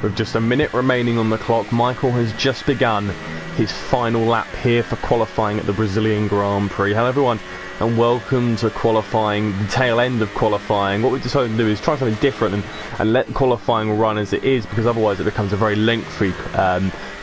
With just a minute remaining on the clock, Michael has just begun his final lap here for qualifying at the Brazilian Grand Prix. Hello everyone and welcome to qualifying, the tail end of qualifying. What we've decided to do is try something different and let qualifying run as it is, because otherwise it becomes a very lengthy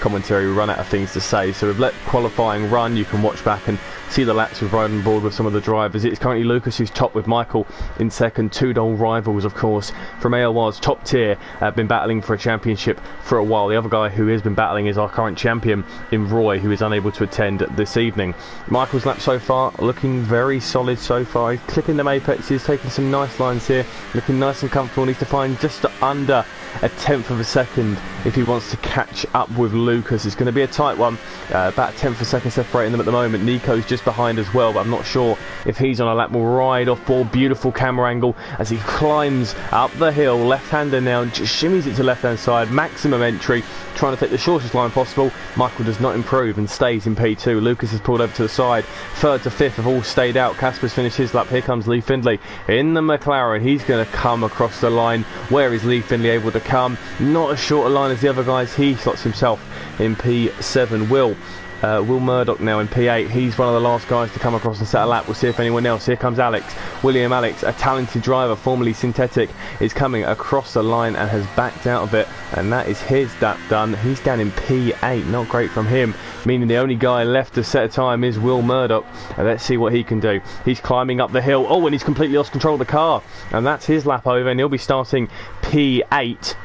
commentary. We run out of things to say, so we've let qualifying run. You can watch back and see the laps we've ridden on board with some of the drivers. It's currently Lucas who's top with Michael in second. Two dull rivals, of course, from ALR's top tier, been battling for a championship for a while. The other guy who has been battling is our current champion in Roy, who is unable to attend this evening. Michael's lap so far looking very solid so far. He's clipping them apexes, taking some nice lines here, looking nice and comfortable. Needs to find just under a tenth of a second if he wants to catch up with Lucas. It's going to be a tight one, about a tenth of a second separating them at the moment. Nico's just behind as well, but I'm not sure if he's on a lap. Will ride off board. Beautiful camera angle as he climbs up the hill. Left-hander now, just shimmies it to left-hand side. Maximum entry, trying to take the shortest line possible. Michael does not improve and stays in P2. Lucas has pulled over to the side. Third to fifth have all stayed out. Casper's finished his lap. Here comes Lee Findlay in the McLaren. He's going to come across the line. Where is Lee Findlay able to come? Not as short a line as the other guys. He slots himself in P7. Will Murdoch now in P8. He's one of the last guys to come across and set a lap. We'll see if anyone else. Here comes Alex. William Alex, a talented driver, formerly synthetic, is coming across the line and has backed out of it. And that is his lap done. He's down in P8. Not great from him, meaning the only guy left to set a time is Will Murdoch. And let's see what he can do. He's climbing up the hill. Oh, and he's completely lost control of the car. And that's his lap over, and he'll be starting P8.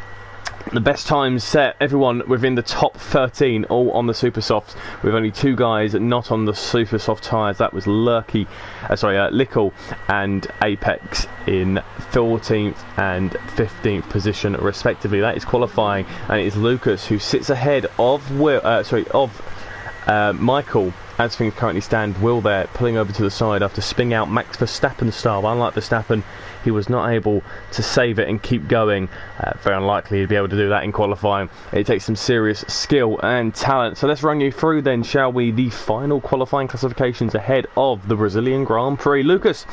The best times set, everyone within the top 13, all on the super softs, with only two guys not on the super soft tyres. That was Lickle and Apex in 14th and 15th position respectively. That is qualifying, and it is Lucas who sits ahead of Michael. As things currently stand, Will there pulling over to the side after spinning out Max Verstappen style. Unlike Verstappen, he was not able to save it and keep going. Very unlikely he'd be able to do that in qualifying. It takes some serious skill and talent. So let's run you through then, shall we, the final qualifying classifications ahead of the Brazilian Grand Prix. Lucas,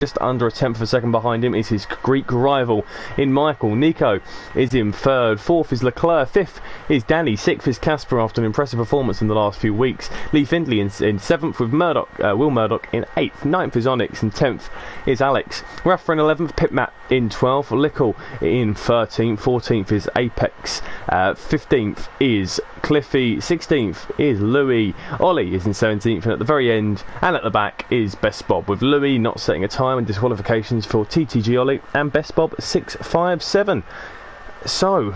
just under a tenth of a second behind him, is his Greek rival in Michael. Nico is in third. Fourth is Leclerc. Fifth is Danny. Sixth is Casper after an impressive performance in the last few weeks. Lee Findlay in seventh with Will Murdoch in eighth. Ninth is Onyx and 10th is Alex. Raffer in 11th. Pit Matt in 12th. Lickle in 13th. 14th is Apex. 15th is Cliffy. 16th is Louis. Ollie is in 17th, and at the very end and at the back is Best Bob, with Louis not setting a time and disqualifications for TTG Ollie and Best Bob 657. So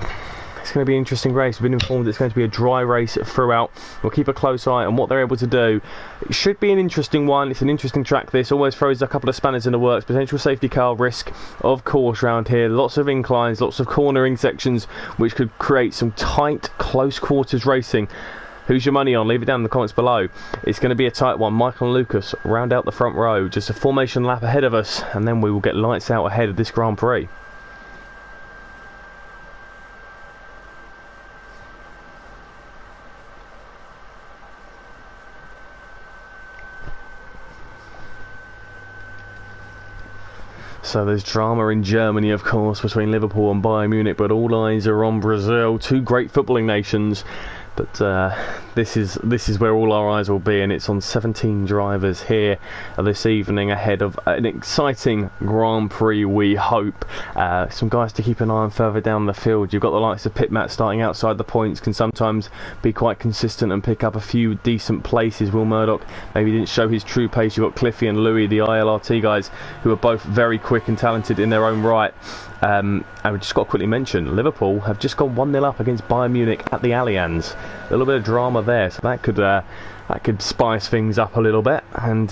it's going to be an interesting race. We've been informed it's going to be a dry race throughout. We'll keep a close eye on what they're able to do. It should be an interesting one. It's an interesting track. This always throws a couple of spanners in the works. Potential safety car risk, of course, around here. Lots of inclines, lots of cornering sections, which could create some tight, close quarters racing. Who's your money on? Leave it down in the comments below. It's going to be a tight one. Michael and Lucas round out the front row. Just a formation lap ahead of us, and then we will get lights out ahead of this Grand Prix. So there's drama in Germany, of course, between Liverpool and Bayern Munich, but all eyes are on Brazil. Two great footballing nations. But this is where all our eyes will be, and it's on 17 drivers here this evening ahead of an exciting Grand Prix, we hope. Some guys to keep an eye on further down the field. You've got the likes of Pitmat starting outside the points, can sometimes be quite consistent and pick up a few decent places. Will Murdoch maybe didn't show his true pace. You've got Cliffy and Louis, the ILRT guys, who are both very quick and talented in their own right. And we just got to quickly mention, Liverpool have just gone 1-0 up against Bayern Munich at the Allianz. A little bit of drama there, so that could spice things up a little bit, and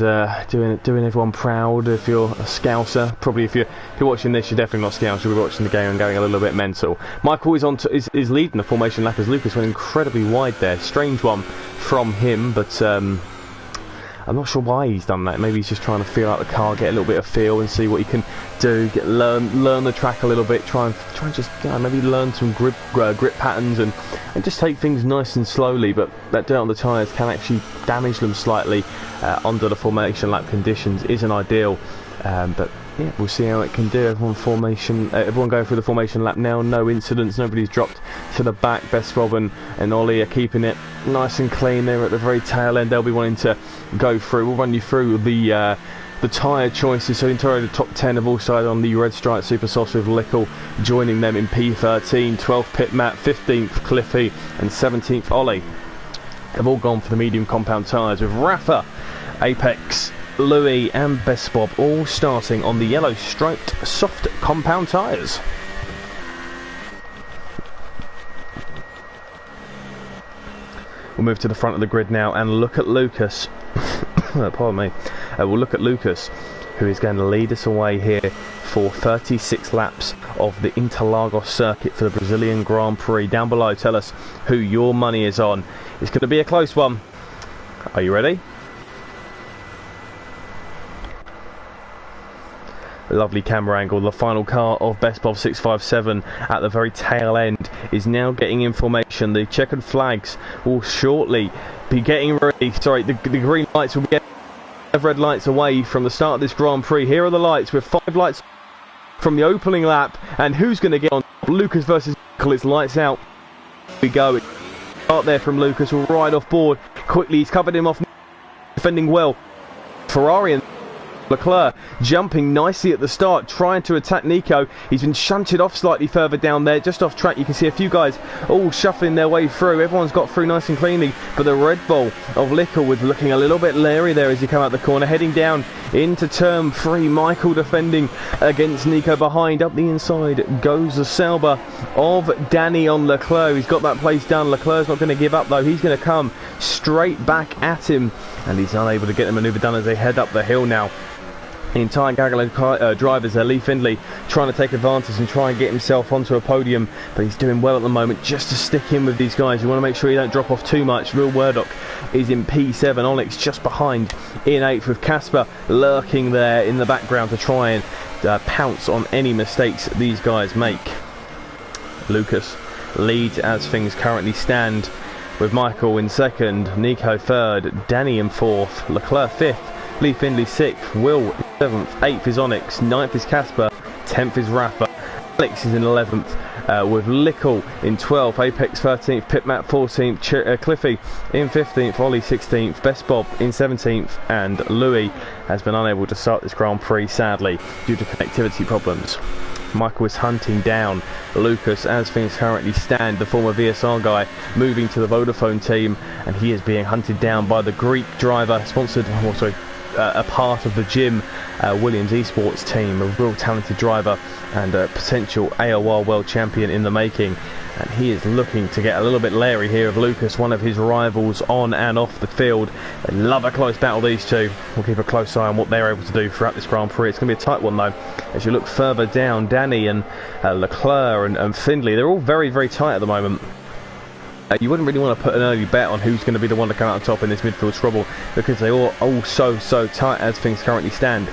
doing everyone proud. If you're a Scouser, probably if you're watching this, you're definitely not Scouser. You'll be watching the game and going a little bit mental. Michael is leading the formation lap as Lucas went incredibly wide there. Strange one from him, but I'm not sure why he's done that. Maybe he's just trying to feel out the car, get a little bit of feel, and see what he can do. Learn the track a little bit. Try and just maybe learn some grip patterns and just take things nice and slowly. But that dirt on the tyres can actually damage them slightly under the formation lap conditions. Isn't ideal, but yeah, we'll see how it can do. Everyone going through the formation lap now. No incidents. Nobody's dropped to the back. Bestbob and Ollie are keeping it nice and clean. They're at the very tail end. They'll be wanting to go through. We'll run you through the tyre choices. So entirely the top 10 have all sided on the Red Stripe Super Softs, with Lickle joining them in P13, 12th Pitmat, 15th Cliffy and 17th Ollie. They've all gone for the medium compound tyres, with Rafa, Apex, Louis and Bestbob all starting on the yellow striped soft compound tyres. We'll move to the front of the grid now and look at Lucas. Pardon me. We'll look at Lucas, who is going to lead us away here for 36 laps of the Interlagos circuit for the Brazilian Grand Prix. Down below, tell us who your money is on. It's going to be a close one. Are you ready? Lovely camera angle. The final car of Bestbob 657 at the very tail end is now getting information. The checkered flags will shortly be getting ready. Sorry, the green lights will be getting red lights away from the start of this Grand Prix. Here are the lights, with 5 lights from the opening lap, and who's going to get on? Lucas versus Michael. It's lights out. Here we go. Start there from Lucas. Will ride off board quickly. He's covered him off, defending well. Ferrari and Leclerc jumping nicely at the start, trying to attack Nico. He's been shunted off slightly further down there, just off track. You can see a few guys all shuffling their way through. Everyone's got through nice and cleanly, but the Red Bull of Lickle was looking a little bit leery there as you come out the corner, heading down into turn 3. Michael defending against Nico behind. Up the inside goes the Sauber of Danny on Leclerc. He's got that place down. Leclerc's not going to give up though. He's going to come straight back at him, and he's unable to get the manoeuvre done as they head up the hill now. The entire gaggle of drivers there. Lee Findlay trying to take advantage and try and get himself onto a podium, but he's doing well at the moment just to stick in with these guys. You want to make sure you don't drop off too much. Will Murdoch is in P7, Onyx just behind in 8th, with Casper lurking there in the background to try and pounce on any mistakes these guys make. Lucas leads as things currently stand, with Michael in 2nd, Nico 3rd, Danny in 4th, Leclerc 5th, Lee Findlay 6th, Will 7th, 8th is Onyx, 9th is Casper, 10th is Rafa, Alex is in 11th, with Lickle in 12th, Apex 13th, Pitmat 14th, Cliffy in 15th, Ollie 16th, Bestbob in 17th, and Louis has been unable to start this Grand Prix sadly due to connectivity problems. Michael is hunting down Lucas as things currently stand, the former VSR guy moving to the Vodafone team, and he is being hunted down by the Greek driver, sponsored, also a part of the Jim Williams esports team, a real talented driver and a potential AOR world champion in the making. And he is looking to get a little bit leery here of Lucas, one of his rivals on and off the field. They love a close battle, these two. We'll keep a close eye on what they're able to do throughout this Grand Prix. It's going to be a tight one though. As you look further down, Danny and Leclerc and Findlay, they're all very, very tight at the moment. You wouldn't really want to put an early bet on who's going to be the one to come out on top in this midfield trouble, because they all so tight as things currently stand.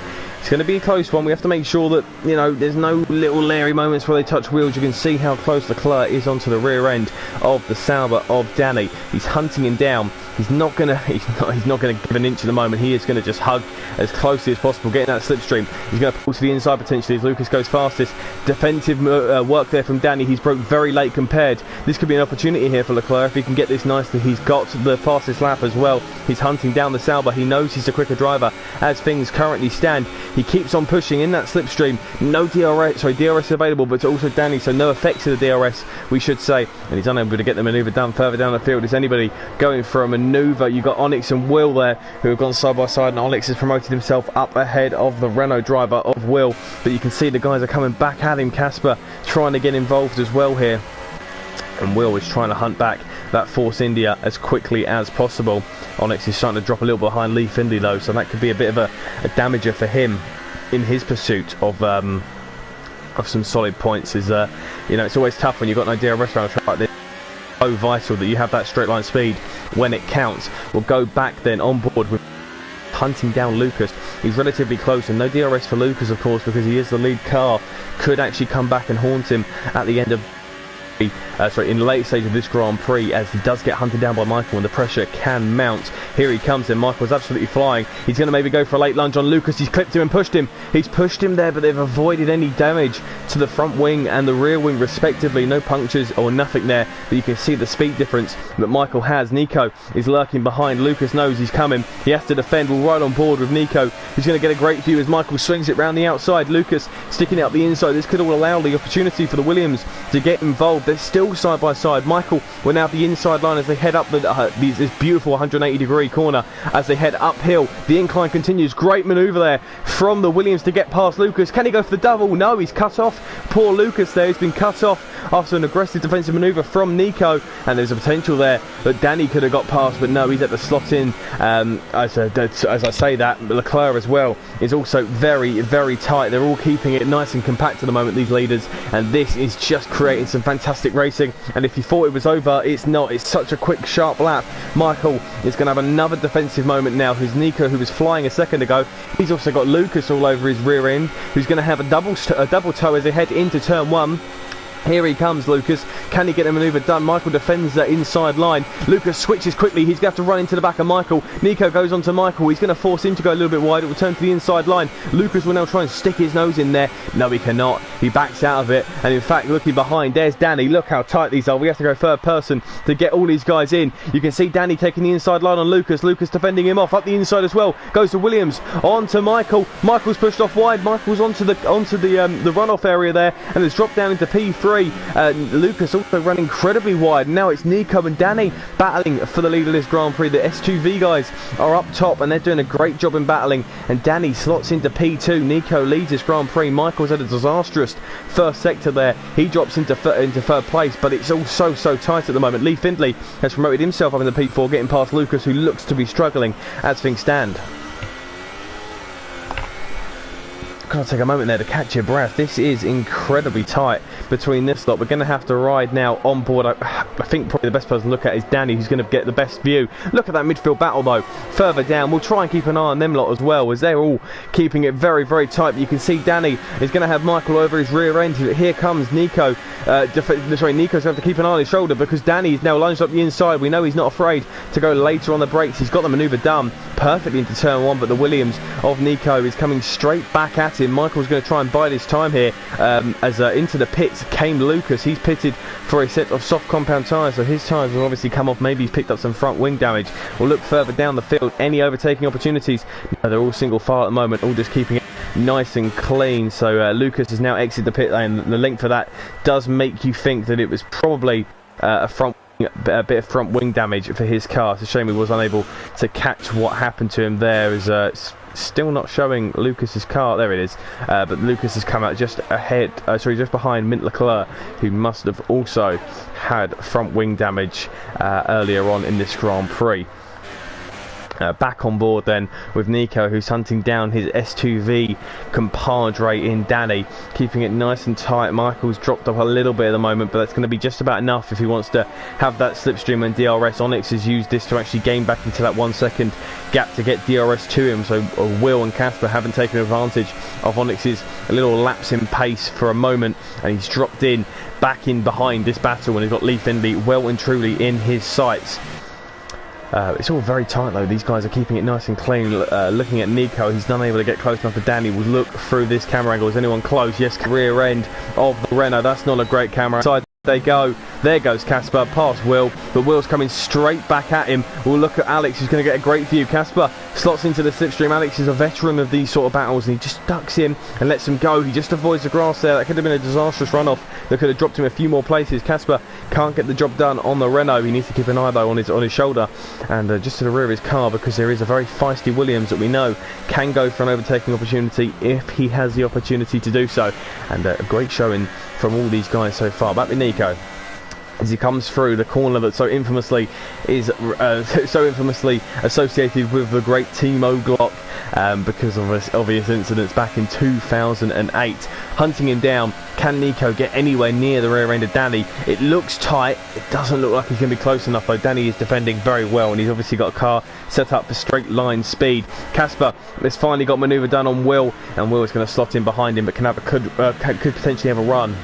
It's going to be a close one. We have to make sure that, you know, there's no little leery moments where they touch wheels. You can see how close Leclerc is onto the rear end of the Sauber of Danny. He's hunting him down. He's not gonna give an inch at the moment. He is gonna just hug as closely as possible, getting that slipstream. He's gonna pull to the inside potentially as Lucas goes fastest. Defensive work there from Danny. He's broke very late compared. This could be an opportunity here for Leclerc if he can get this nicely. He's got the fastest lap as well. He's hunting down the Sauber. He knows he's a quicker driver as things currently stand. He keeps on pushing in that slipstream. No DRS available, but also Danny, so no effect to the DRS, we should say. And he's unable to get the manoeuvre done further down the field. Is anybody going for a manoeuvre? You've got Onyx and Will there who have gone side by side, and Onyx has promoted himself up ahead of the Renault driver of Will, but you can see the guys are coming back at him. Casper trying to get involved as well here, and Will is trying to hunt back that Force India as quickly as possible. Onyx is starting to drop a little behind Lee Findlay though, so that could be a bit of a damager for him in his pursuit of some solid points. Is you know, it's always tough when you've got no DRS around a track like this. So vital that you have that straight line speed when it counts. We'll go back then on board with hunting down Lucas. He's relatively close, and no DRS for Lucas, of course, because he is the lead car. Could actually come back and haunt him at the end of in the late stage of this Grand Prix, as he does get hunted down by Michael and the pressure can mount. Here he comes then. Michael's absolutely flying. He's going to maybe go for a late lunge on Lucas. He's clipped him and pushed him. He's pushed him there, but they've avoided any damage to the front wing and the rear wing respectively. No punctures or nothing there, but you can see the speed difference that Michael has. Nico is lurking behind. Lucas knows he's coming. He has to defend. We're right on board with Nico. He's going to get a great view as Michael swings it round the outside. Lucas sticking out the inside. This could all allow the opportunity for the Williams to get involved. They're still side by side. Michael will now have the inside line as they head up this beautiful 180-degree corner as they head uphill. The incline continues. Great manoeuvre there from the Williams to get past Lucas. Can he go for the double? No, he's cut off. Poor Lucas there. He's been cut off after an aggressive defensive manoeuvre from Nico, and there's a potential there that Danny could have got past, but no, he's at the slot in. As I say that, Leclerc as well is also very, very tight. They're all keeping it nice and compact at the moment, these leaders, and this is just creating some fantastic racing. And if you thought it was over, it's not. It's such a quick, sharp lap. Michael is going to have another defensive moment now. Who's Nico, who was flying a second ago. He's also got Lucas all over his rear end, who's going to have a double toe as they head into turn one. Here he comes, Lucas. Can he get a manoeuvre done? Michael defends that inside line. Lucas switches quickly. He's going to have to run into the back of Michael. Nico goes on to Michael. He's going to force him to go a little bit wide. It will turn to the inside line. Lucas will now try and stick his nose in there. No, he cannot. He backs out of it. And in fact, looking behind, there's Danny. Look how tight these are. We have to go third person to get all these guys in. You can see Danny taking the inside line on Lucas. Lucas defending him off. Up the inside as well. Goes to Williams. On to Michael. Michael's pushed off wide. Michael's onto the runoff area there. And has dropped down into P3. Lucas also run incredibly wide. Now it's Nico and Danny battling for the lead of this Grand Prix. The S2V guys are up top and they're doing a great job in battling, and Danny slots into P2. Nico leads this Grand Prix. Michael's had a disastrous first sector there. He drops into third place, but it's all so tight at the moment. Lee Findlay has promoted himself up in the P4, getting past Lucas, who looks to be struggling as things stand. Gotta take a moment there to catch your breath. This is incredibly tight between this lot. We're going to have to ride now on board. I think probably the best person to look at is Danny, who's going to get the best view. Look at that midfield battle though. Further down, we'll try and keep an eye on them lot as well, as they're all keeping it very, very tight. But you can see Danny is going to have Michael over his rear end. Here comes Nico. Nico's going to have to keep an eye on his shoulder because Danny is now lunged up the inside. We know he's not afraid to go later on the brakes. He's got the manoeuvre done perfectly into turn one, but the Williams of Nico is coming straight back at him. Michael's going to try and bide his time here as into the pits came Lucas. He's pitted for a set of soft compound tyres, so his tyres will obviously come off. Maybe he's picked up some front wing damage. We'll look further down the field. Any overtaking opportunities? No, they're all single file at the moment, all just keeping it nice and clean. So Lucas has now exited the pit lane. The link for that does make you think that it was probably a bit of front wing damage for his car. It's a shame he was unable to catch what happened to him there. Is still not showing Lucas's car. There it is. But Lucas has come out just ahead, just behind Mint Leclerc, who must have also had front wing damage earlier on in this Grand Prix. Back on board then with Nico, who's hunting down his S2V compadre in Danny, keeping it nice and tight. Michael's dropped off a little bit at the moment, but that's going to be just about enough if he wants to have that slipstream and DRS. Onyx has used this to actually gain back into that 1 second gap to get DRS to him, so Will and Casper haven't taken advantage of Onyx's little lapse in pace for a moment, and he's dropped in back in behind this battle, and he's got Lee Findlay well and truly in his sights. It's all very tight though. These guys are keeping it nice and clean. Looking at Nico, he's not able to get close enough to Danny. We'll look through this camera angle. Is anyone close? Yes, rear end of the Renault. That's not a great camera. Side they go. There goes Casper past Will, but Will's coming straight back at him. We'll look at Alex, who's going to get a great view. Casper slots into the slipstream. Alex is a veteran of these sort of battles, and he just ducks in and lets him go. He just avoids the grass there. That could have been a disastrous runoff that could have dropped him a few more places. Casper can't get the job done on the Renault. He needs to keep an eye though on his shoulder and just to the rear of his car, because there is a very feisty Williams that we know can go for an overtaking opportunity if he has the opportunity to do so. And a great showing from all these guys so far. Back with Nico as he comes through the corner that so infamously associated with the great Timo Glock because of obvious incidents back in 2008. Hunting him down. Can Nico get anywhere near the rear end of Danny? It looks tight. It doesn't look like he's going to be close enough though. Danny is defending very well, and he's obviously got a car set up for straight line speed. Casper has finally got manoeuvre done on Will, and Will is going to slot in behind him, but could potentially have a run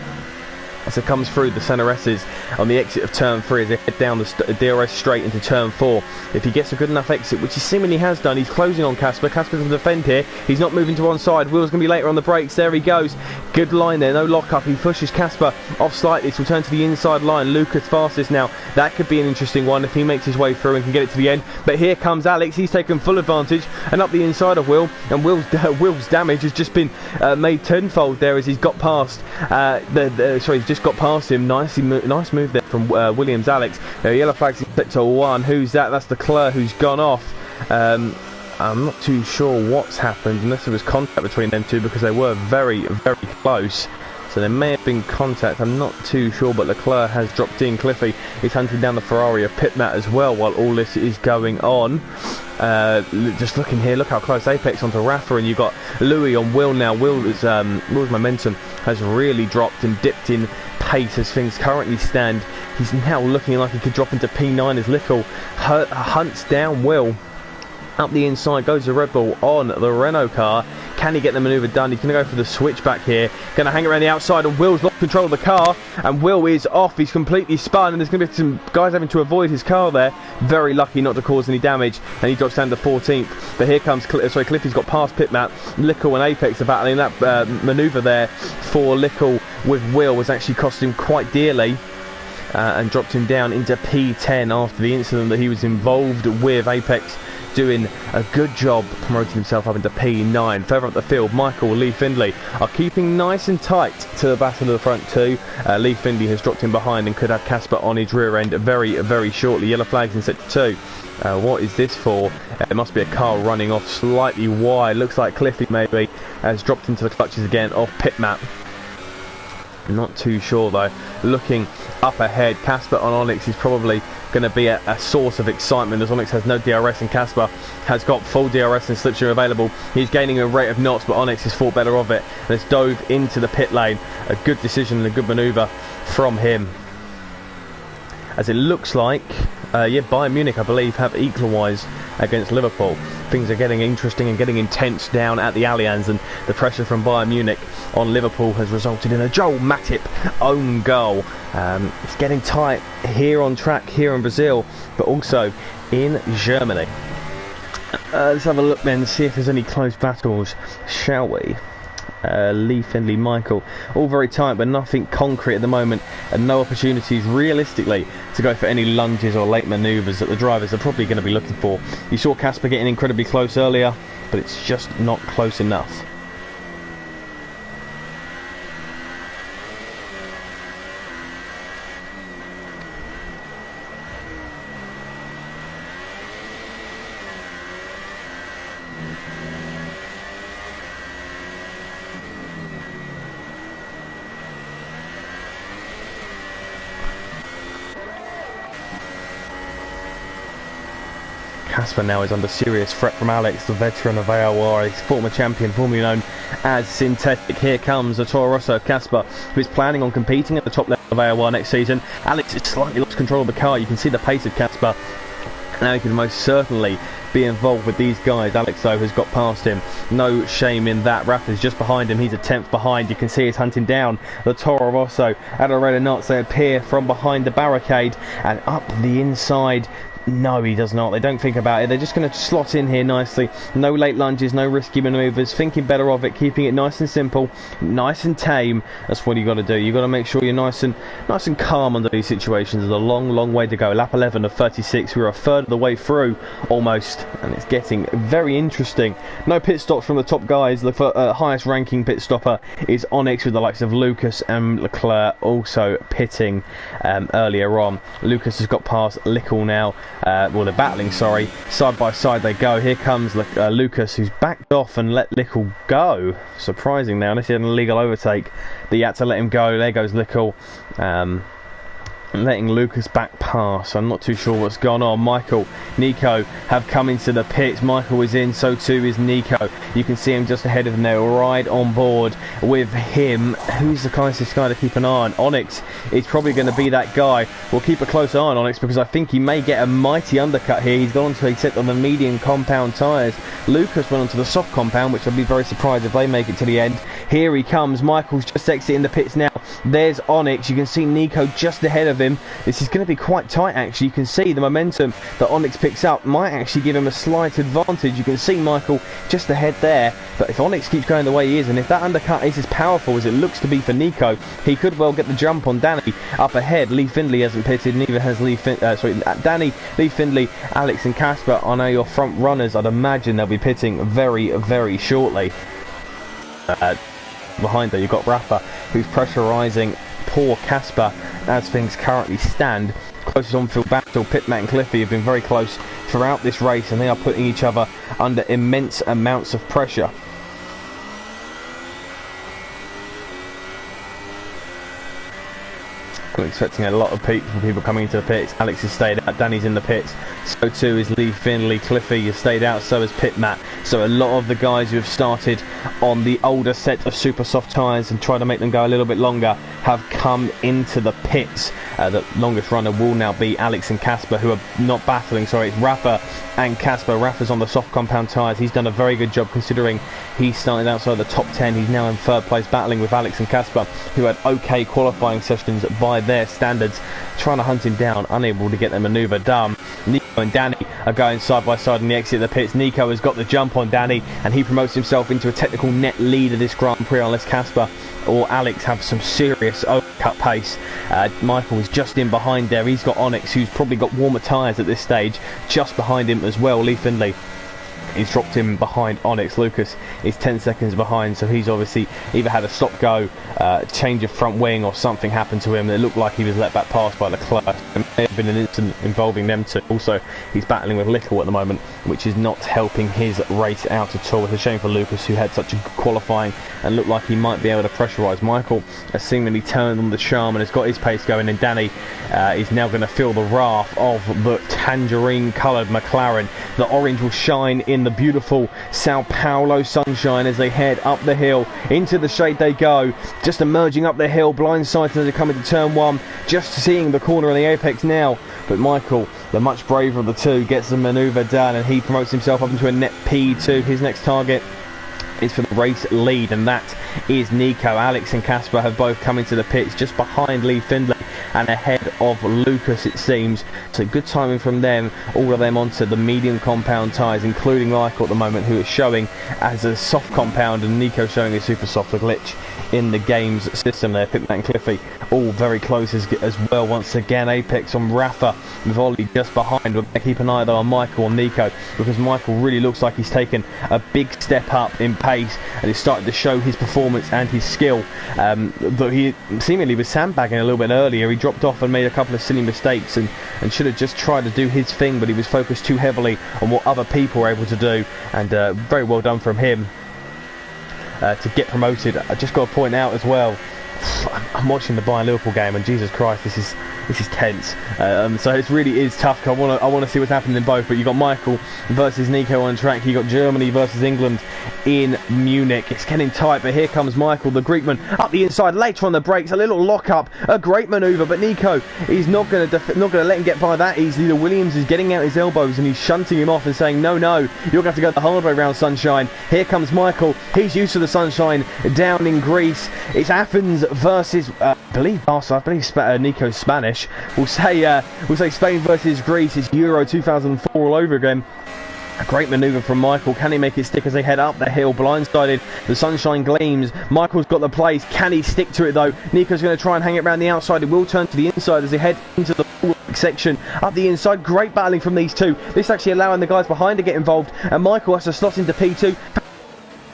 as it comes through the centre S's on the exit of turn 3 as they head down the DRS straight into turn 4. If he gets a good enough exit, which he seemingly has done, he's closing on Casper. Casper's going to defend here. He's not moving to one side. Will's going to be later on the brakes. There he goes. Good line there. No lock up. He pushes Casper off slightly. So we'll turn to the inside line. Lucas fastest now. That could be an interesting one if he makes his way through and can get it to the end. But here comes Alex. He's taken full advantage and up the inside of Will. And Will's damage has just been made tenfold there as he's got past. He's just got past him. Nice move there from Williams Alex. Yellow flags in sector 1. Who's that? That's the Leclerc who's gone off. I'm not too sure what's happened, unless there was contact between them two, because they were very, very close. So there may have been contact. I'm not too sure, but Leclerc has dropped in. Cliffy is hunting down the Ferrari, a pit mat as well, while all this is going on. Just looking here, look how close Apex onto Rafa, and you've got Louis on Will now. Will's momentum has really dropped and dipped in pace as things currently stand. He's now looking like he could drop into P9 as Lickle hunts down Will. Up the inside goes the Red Bull on the Renault car. Can he get the manoeuvre done? He's going to go for the switchback here. Going to hang around the outside, and Will's lost control of the car. And Will is off. He's completely spun, and there's going to be some guys having to avoid his car there. Very lucky not to cause any damage, and he drops down to 14th. But here comes Cliffy's got past pit mat. Lickle and Apex are battling. That manoeuvre there for Lickle with Will was actually cost him quite dearly. And dropped him down into P10 after the incident that he was involved with. Apex doing a good job promoting himself up into P9. Further up the field, Michael Lee Findlay are keeping nice and tight to the back of the front too. Lee Findlay has dropped in behind and could have Casper on his rear end very, very shortly. Yellow flags in sector 2. What is this for? It must be a car running off slightly wide. Looks like Cliffy maybe has dropped into the clutches again off pit map. Not too sure though. Looking up ahead, Casper on Onyx is probably going to be a source of excitement, as Onyx has no DRS and Casper has got full DRS and slipstream available. He's gaining a rate of knots, but Onyx has thought better of it and has dove into the pit lane. A good decision and a good manoeuvre from him. As it looks like, Bayern Munich, I believe, have equalised against Liverpool. Things are getting interesting and getting intense down at the Allianz, and the pressure from Bayern Munich on Liverpool has resulted in a Joel Matip own goal. It's getting tight here on track, here in Brazil, but also in Germany. Let's have a look then, see if there's any close battles, shall we? Lee Findlay, Michael, all very tight but nothing concrete at the moment, and no opportunities realistically to go for any lunges or late manoeuvres that the drivers are probably going to be looking for. You saw Casper getting incredibly close earlier, but it's just not close enough. Kasper now is under serious threat from Alex, the veteran of AOR, his former champion, formerly known as Synthetic. Here comes the Toro Rosso Kasper, who is planning on competing at the top level of AOR next season. Alex has slightly lost control of the car. You can see the pace of Kasper. Now he can most certainly be involved with these guys. Alex, though, has got past him. No shame in that. Rafa's just behind him. He's a 10th behind. You can see he's hunting down the Toro Rosso. Adelaide Knots, they appear from behind the barricade and up the inside. No, he does not. They don't think about it. They're just going to slot in here nicely. No late lunges, no risky manoeuvres. Thinking better of it, keeping it nice and simple, nice and tame. That's what you got to do. You got to make sure you're nice and calm under these situations. There's a long way to go. Lap 11 of 36. We're a third of the way through almost, and it's getting very interesting. No pit stops from the top guys. The highest ranking pit stopper is Onyx, with the likes of Lucas and Leclerc also pitting earlier on. Lucas has got past Lickle now. Well, they're battling, sorry. Side by side they go. Here comes Lucas, who's backed off and let Lickle go. Surprising now, unless he had an illegal overtake. But you had to let him go. There goes Lickle. Letting Lucas back pass. I'm not too sure what's gone on. Michael, Nico have come into the pits. Michael is in, so too is Nico. You can see him just ahead of him there, right on board with him. Who's the closest guy to keep an eye on? Onyx is probably going to be that guy. We'll keep a close eye on Onyx, because I think he may get a mighty undercut here. He's gone to accept on the medium compound tyres. Lucas went onto the soft compound, which I'd be very surprised if they make it to the end. Here he comes. Michael's just exiting the pits now. There's Onyx. You can see Nico just ahead of him. This is going to be quite tight, actually. You can see the momentum that Onyx picks up might actually give him a slight advantage. You can see Michael just ahead there, but if Onyx keeps going the way he is, and if that undercut is as powerful as it looks to be for Nico, he could well get the jump on Danny up ahead. Lee Findlay hasn't pitted, neither has Danny, Lee Findlay, Alex and Kasper are now your front runners. I'd imagine they'll be pitting very shortly. Behind there you've got Rafa, who's pressurising poor Kasper as things currently stand. Closest on-field battle, Pitmat and Cliffy have been very close throughout this race, and they are putting each other under immense amounts of pressure. I'm expecting a lot of people coming into the pits. Alex has stayed out, Danny's in the pits, so too is Lee Finley. Cliffy has stayed out, so has Pitmat. So a lot of the guys who have started on the older set of super soft tyres and tried to make them go a little bit longer have come into the pits. The longest runner will now be Alex and Kasper, who are not battling, sorry, it's Rafa and Kasper. Rafa's on the soft compound tyres. He's done a very good job considering he started outside the top 10. He's now in third place battling with Alex and Kasper, who had okay qualifying sessions by their standards, trying to hunt him down, unable to get the manoeuvre done. Nico and Danny are going side by side in the exit of the pits. Nico has got the jump on Danny, and he promotes himself into a technical net lead of this Grand Prix unless Kasper or Alex have some serious overcut pace. Michael is just in behind there. He's got Onyx, who's probably got warmer tyres at this stage, just behind him as well. Lee Findlay, he's dropped him behind Onyx. Lucas is 10 seconds behind, so he's obviously either had a stop-go, change of front wing, or something happened to him. It looked like he was let back past by Leclerc. There may have been an incident involving them two. Also, he's battling with Lickle at the moment, which is not helping his race out at all. It's a shame for Lucas, who had such a good qualifying and looked like he might be able to pressurise. Michael has seemingly turned on the charm and has got his pace going, and Danny is now going to feel the wrath of the tangerine-coloured McLaren. The orange will shine in the beautiful Sao Paulo sunshine as they head up the hill. Into the shade they go, just emerging up the hill, blindsided as they come into turn one, just seeing the corner of the apex now. But Michael, the much braver of the two, gets the manoeuvre done, and he promotes himself up into a net P2. His next target is for the race lead, and that is Nico. Alex and Kasper have both come into the pits just behind Lee Findlay and ahead of Lucas, it seems. So good timing from them, all of them onto the medium compound tyres, including Michael at the moment, who is showing as a soft compound, and Nico showing a super soft, a glitch in the game's system there. Pitman and Cliffy all very close as well. Once again, apex on Rafa, Volley just behind. We'll keep an eye though on Michael and Nico, because Michael really looks like he's taken a big step up in pace and he's starting to show his performance and his skill. Though he seemingly was sandbagging a little bit earlier, he dropped off and made a couple of silly mistakes and should have just tried to do his thing, but he was focused too heavily on what other people were able to do, and very well done from him to get promoted. I just got to point out as well, I'm watching the Bayern Liverpool game, and Jesus Christ, this is This is tense. So it really is tough. I want to see what's happening in both. But you got Michael versus Nico on track. You got Germany versus England in Munich. It's getting tight, but here comes Michael, the Greekman, up the inside. Later on the brakes, a little lock up, a great manoeuvre. But Nico, he's not going to let him get by that easily. The Williams is getting out his elbows and he's shunting him off and saying, no, you're going to have to go the hard way round, sunshine. Here comes Michael. He's used to the sunshine down in Greece. It's Athens versus I believe Nico's Spanish. We'll say Spain versus Greece. It's Euro 2004 all over again. A great manoeuvre from Michael. Can he make it stick as they head up the hill? Blindsided. The sunshine gleams. Michael's got the place. Can he stick to it though? Nico's going to try and hang it around the outside. He will turn to the inside as they head into the section up the inside. Great battling from these two. This actually allowing the guys behind to get involved, and Michael has to slot into P2.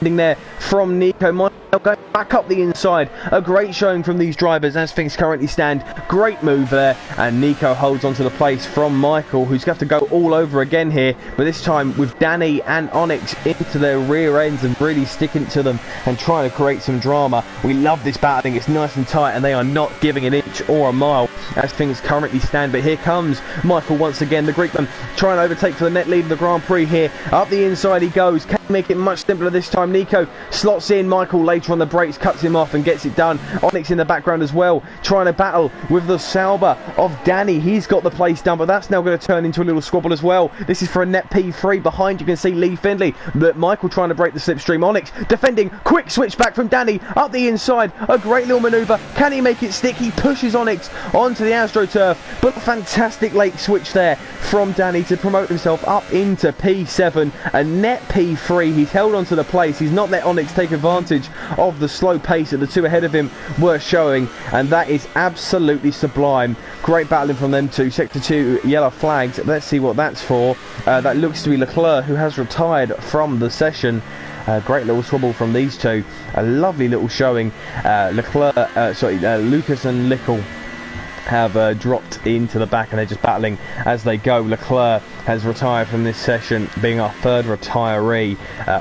There from Nico. Michael going back up the inside. A great showing from these drivers as things currently stand. Great move there, and Nico holds onto the place from Michael, who's going to have to go all over again here, but this time with Danny and Onyx into their rear ends and really sticking to them and trying to create some drama. We love this battling. It's nice and tight, and they are not giving an inch or a mile as things currently stand. But here comes Michael once again, the Greekman, trying to overtake for the net lead of the Grand Prix here. Up the inside he goes. Can he make it much simpler this time? Nico slots in. Michael later on the brakes cuts him off and gets it done. Onyx in the background as well, trying to battle with the Sauber of Danny. He's got the place done, but that's now going to turn into a little squabble as well. This is for a net P3. Behind you can see Lee Findlay, but Michael trying to break the slipstream. Onyx defending. Quick switch back from Danny up the inside. A great little manoeuvre. Can he make it stick? He pushes Onyx onto the AstroTurf, but a fantastic late switch there from Danny to promote himself up into P7. A net P3. He's held onto the place. He's not let Onyx take advantage of the slow pace that the two ahead of him were showing, and that is absolutely sublime. Great battling from them two. Sector 2 yellow flags. Let's see what that's for. That looks to be Leclerc, who has retired from the session. Great little swabble from these two. A lovely little showing. Lucas and Lickle have dropped into the back and they're just battling as they go. Leclerc has retired from this session, being our third retiree.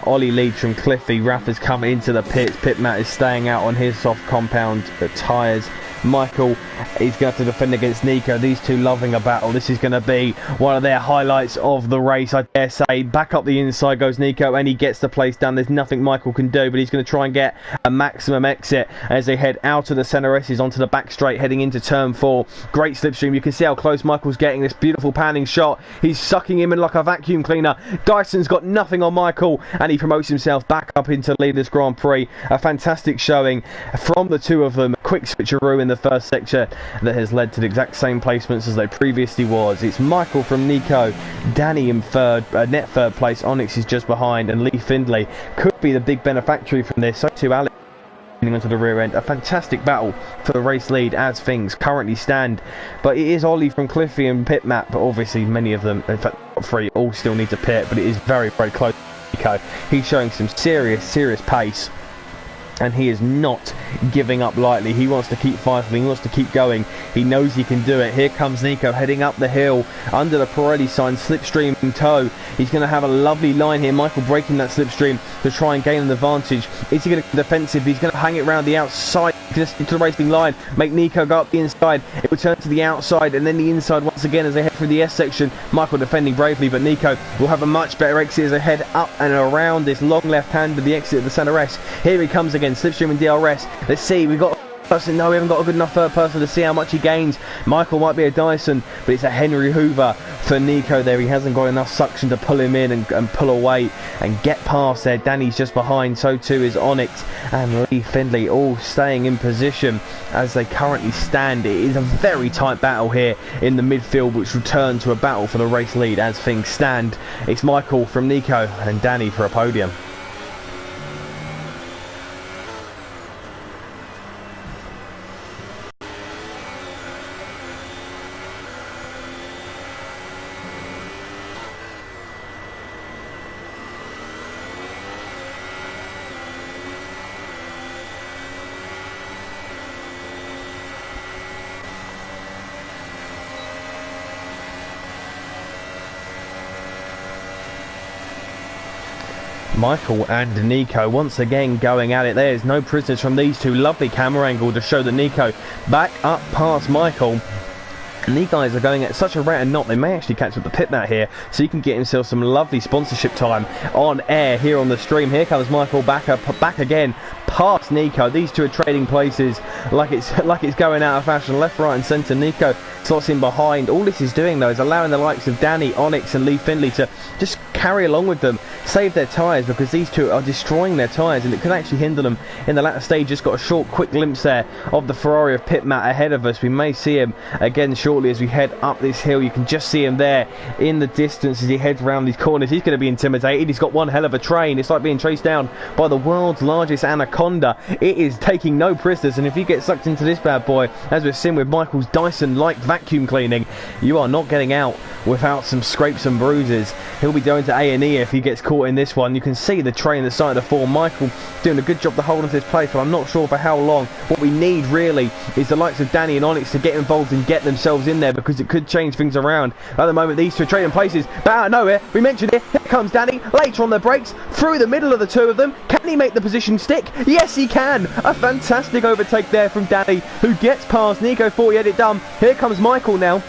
Ollie leads from Cliffy. Rafa's come into the pits. Pit Matt is staying out on his soft compound tyres. Michael is going to have to defend against Nico. These two loving a battle. This is going to be one of their highlights of the race, I dare say. Back up the inside goes Nico, and he gets the place done. There's nothing Michael can do, but he's going to try and get a maximum exit as they head out of the centre S's onto the back straight, heading into turn 4. Great slipstream. You can see how close Michael's getting. This beautiful panning shot. He's sucking him in like a vacuum cleaner. Dyson's got nothing on Michael, and he promotes himself back up into Leaders Grand Prix. A fantastic showing from the two of them. Quick switcheroo in the first sector that has led to the exact same placements as they previously was. It's Michael from Nico, Danny in third, net third place. Onyx is just behind, and Lee Findlay could be the big beneficiary from this. So too Alex onto the rear end. A fantastic battle for the race lead as things currently stand, but it is Ollie from Cliffy and Pit Map, but obviously many of them, in fact top 3, all still need to pit, but it is very close. Nico, he's showing some serious pace, and he is not giving up lightly. He wants to keep fighting, he wants to keep going. He knows he can do it. Here comes Nico heading up the hill under the Pirelli sign, slipstream in tow. He's going to have a lovely line here. Michael breaking that slipstream to try and gain an advantage. Is he going to be defensive? He's going to hang it around the outside just into the racing line, make Nico go up the inside. It will turn to the outside and then the inside once again as they head through the S section. Michael defending bravely, but Nico will have a much better exit as they head up and around this long left hand of the exit of the centre S. Here he comes again, slipstream and DRS. Let's see, we've got person. No, we haven't got a good enough third person to see how much he gains. Michael might be a Dyson, but it's a Henry Hoover for Nico there. He hasn't got enough suction to pull him in and pull away and get past there. Danny's just behind, so too is Onyx and Lee Findlay, all staying in position as they currently stand. It is a very tight battle here in the midfield, which will turn to a battle for the race lead as things stand. It's Michael from Nico and Danny for a podium. Michael and Nico once again going at it. There's no prisoners from these two. Lovely camera angle to show that Nico back up past Michael And these guys are going at such a rate and knot, they may actually catch up the pit mat here, so you can get himself some lovely sponsorship time on air here on the stream. Here comes Michael back again, past Nico. These two are trading places like it's going out of fashion, left, right and centre. Nico slots in behind. All this is doing though is allowing the likes of Danny, Onyx and Lee Findlay to just carry along with them, save their tyres, because these two are destroying their tyres and it could actually hinder them in the latter stage. Just got a short quick glimpse there of the Ferrari of pit mat ahead of us. We may see him again shortly as we head up this hill. You can just see him there in the distance as he heads around these corners. He's going to be intimidated. He's got one hell of a train. It's like being chased down by the world's largest anaconda. It is taking no prisoners, and if you get sucked into this bad boy, as we've seen with Michael's Dyson-like vacuum cleaning, you are not getting out without some scrapes and bruises. He'll be going to A&E if he gets caught in this one. You can see the train at the side of the form. Michael doing a good job to hold on to this place, but I'm not sure for how long. What we need really is the likes of Danny and Onyx to get involved and get themselves in there, because it could change things around. At the moment these two are trading places, but out of nowhere, we mentioned it, here comes Danny, later on the brakes, through the middle of the two of them. Can he make the position stick? Yes he can! A fantastic overtake there from Danny, who gets past Nico. Thought he had it done. Here comes Michael now.